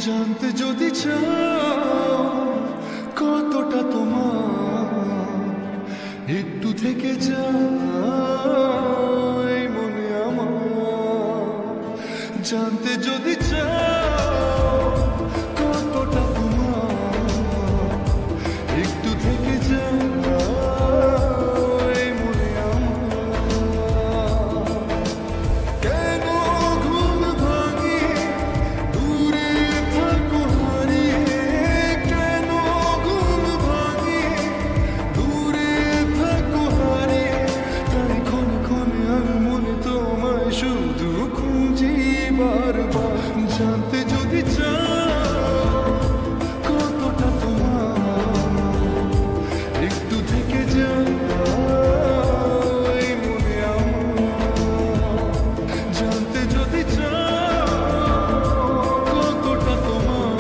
জানতে যদি চাও কতটা তোমার, একটু থেকে যাও এই মনে আমার। জানতে যদি চাও কতটা তোমার, একটু থেকে যাও এই মনে আমার। কেন ঘুম ভাঙিয়ে দূরে থাকো হারিয়ে, কেন ঘুম ভাঙিয়ে দূরে থাকো হারিয়ে, তাই ক্ষণে ক্ষণে আমি মনে তোমায় শুধু খুঁজি বারবার। জানতে যদি চাও কতটা তোমার, একটু থেকে যাও এই মনে আমার। জানতে যদি চাও কতটা তোমার,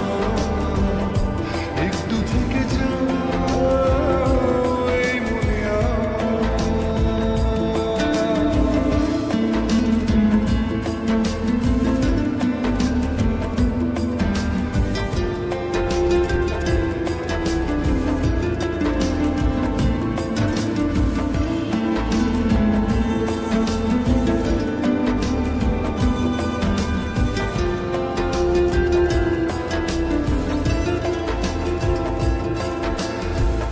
একটু থেকে যাও এই মনে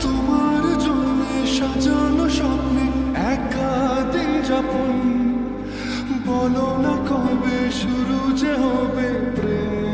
তোমার জন্য সাজানো স্বপ্নে একা দিন যাপন। বলো না কবে শুরু যে হবে প্রেম